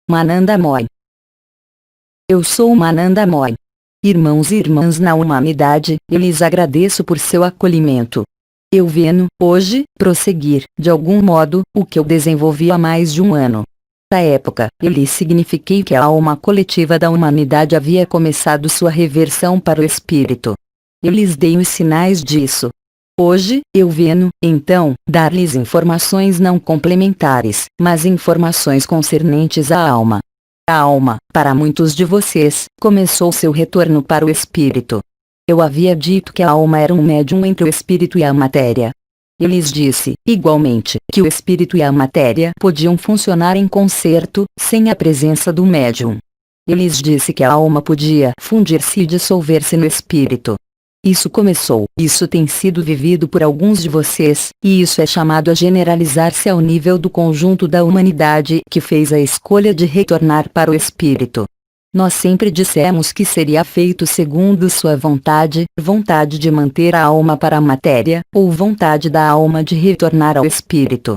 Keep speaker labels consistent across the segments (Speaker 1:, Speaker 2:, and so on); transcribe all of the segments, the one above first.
Speaker 1: Mananda Moy. Eu sou Mananda Moy. Irmãos e irmãs na humanidade, eu lhes agradeço por seu acolhimento. Eu venho, hoje, prosseguir, de algum modo, o que eu desenvolvi há mais de um ano. Na época, eu lhes signifiquei que a alma coletiva da humanidade havia começado sua reversão para o espírito. Eu lhes dei os sinais disso. Hoje, eu venho, então, dar-lhes informações não complementares, mas informações concernentes à alma. A alma, para muitos de vocês, começou seu retorno para o espírito. Eu havia dito que a alma era um médium entre o espírito e a matéria. Eu lhes disse, igualmente, que o espírito e a matéria podiam funcionar em concerto, sem a presença do médium. Eu lhes disse que a alma podia fundir-se e dissolver-se no espírito. Isso começou, isso tem sido vivido por alguns de vocês, e isso é chamado a generalizar-se ao nível do conjunto da humanidade que fez a escolha de retornar para o espírito. Nós sempre dissemos que seria feito segundo sua vontade, vontade de manter a alma para a matéria, ou vontade da alma de retornar ao espírito.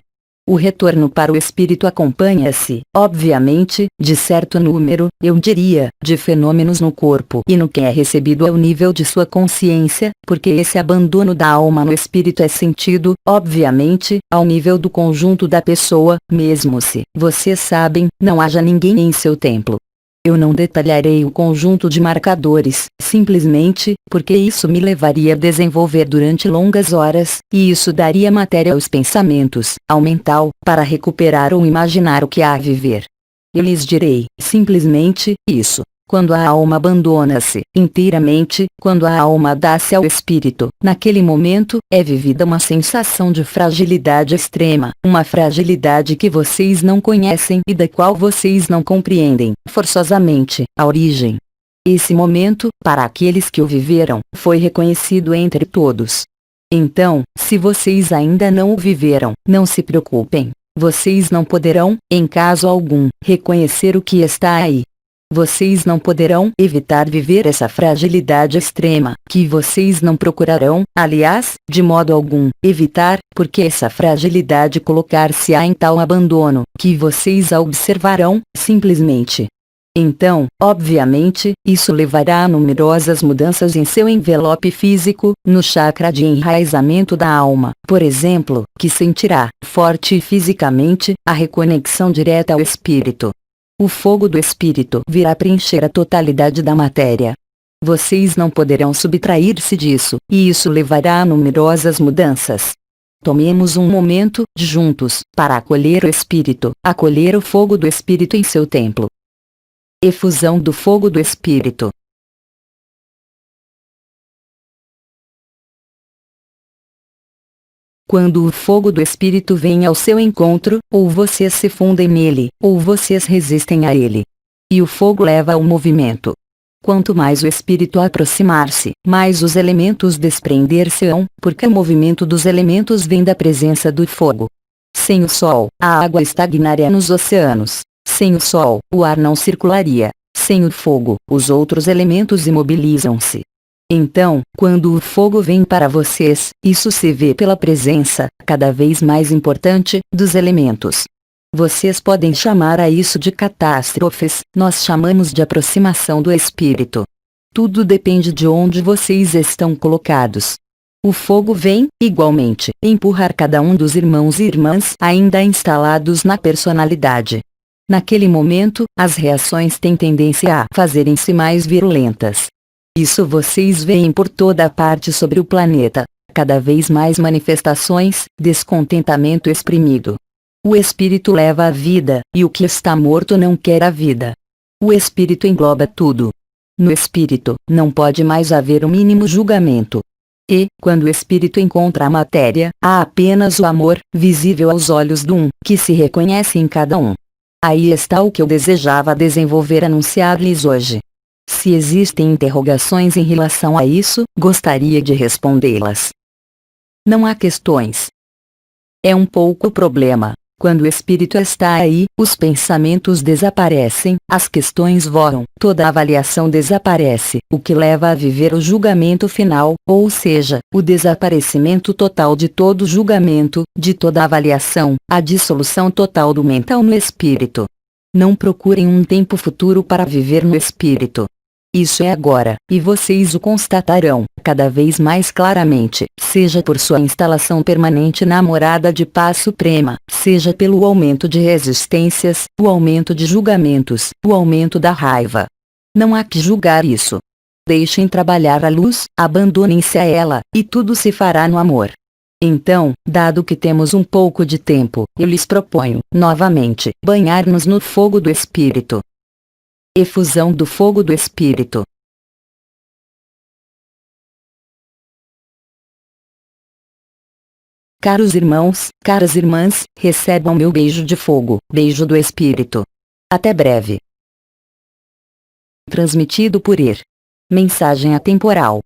Speaker 1: O retorno para o espírito acompanha-se, obviamente, de certo número, eu diria, de fenômenos no corpo e no que é recebido ao nível de sua consciência, porque esse abandono da alma no espírito é sentido, obviamente, ao nível do conjunto da pessoa, mesmo se, vocês sabem, não haja ninguém em seu templo. Eu não detalharei o conjunto de marcadores, simplesmente, porque isso me levaria a desenvolver durante longas horas, e isso daria matéria aos pensamentos, ao mental, para recuperar ou imaginar o que há a viver. Eu lhes direi, simplesmente, isso. Quando a alma abandona-se, inteiramente, quando a alma dá-se ao espírito, naquele momento, é vivida uma sensação de fragilidade extrema, uma fragilidade que vocês não conhecem e da qual vocês não compreendem, forçosamente, a origem. Esse momento, para aqueles que o viveram, foi reconhecido entre todos. Então, se vocês ainda não o viveram, não se preocupem. Vocês não poderão, em caso algum, reconhecer o que está aí. Vocês não poderão evitar viver essa fragilidade extrema, que vocês não procurarão, aliás, de modo algum, evitar, porque essa fragilidade colocar-se-á em tal abandono, que vocês a observarão, simplesmente. Então, obviamente, isso levará a numerosas mudanças em seu envelope físico, no chakra de enraizamento da alma, por exemplo, que sentirá, forte fisicamente, a reconexão direta ao espírito. O fogo do espírito virá preencher a totalidade da matéria. Vocês não poderão subtrair-se disso, e isso levará a numerosas mudanças. Tomemos um momento, juntos, para acolher o espírito, acolher o fogo do espírito em seu templo. Efusão do fogo do espírito. Quando o fogo do espírito vem ao seu encontro, ou vocês se fundem nele, ou vocês resistem a ele. E o fogo leva ao movimento. Quanto mais o espírito aproximar-se, mais os elementos desprender-se-ão, porque o movimento dos elementos vem da presença do fogo. Sem o sol, a água estagnaria nos oceanos. Sem o sol, o ar não circularia. Sem o fogo, os outros elementos imobilizam-se. Então, quando o fogo vem para vocês, isso se vê pela presença, cada vez mais importante, dos elementos. Vocês podem chamar a isso de catástrofes, nós chamamos de aproximação do espírito. Tudo depende de onde vocês estão colocados. O fogo vem, igualmente, empurrar cada um dos irmãos e irmãs ainda instalados na personalidade. Naquele momento, as reações têm tendência a fazerem-se mais virulentas. Isso vocês veem por toda parte sobre o planeta. Cada vez mais manifestações, descontentamento exprimido. O espírito leva a vida, e o que está morto não quer a vida. O espírito engloba tudo. No espírito, não pode mais haver o mínimo julgamento. E, quando o espírito encontra a matéria, há apenas o amor, visível aos olhos do um, que se reconhece em cada um. Aí está o que eu desejava desenvolver anunciar-lhes hoje. Se existem interrogações em relação a isso, gostaria de respondê-las. Não há questões. É um pouco o problema. Quando o espírito está aí, os pensamentos desaparecem, as questões voam, toda a avaliação desaparece, o que leva a viver o julgamento final, ou seja, o desaparecimento total de todo julgamento, de toda avaliação, a dissolução total do mental no espírito. Não procurem um tempo futuro para viver no espírito. Isso é agora, e vocês o constatarão, cada vez mais claramente, seja por sua instalação permanente na morada de paz suprema, seja pelo aumento de resistências, o aumento de julgamentos, o aumento da raiva. Não há que julgar isso. Deixem trabalhar a luz, abandonem-se a ela, e tudo se fará no amor. Então, dado que temos um pouco de tempo, eu lhes proponho, novamente, banhar-nos no fogo do Espírito. Efusão do fogo do Espírito. Caros irmãos, caras irmãs, recebam meu beijo de fogo, beijo do Espírito. Até breve. Transmitido por Ir. Mensagem atemporal.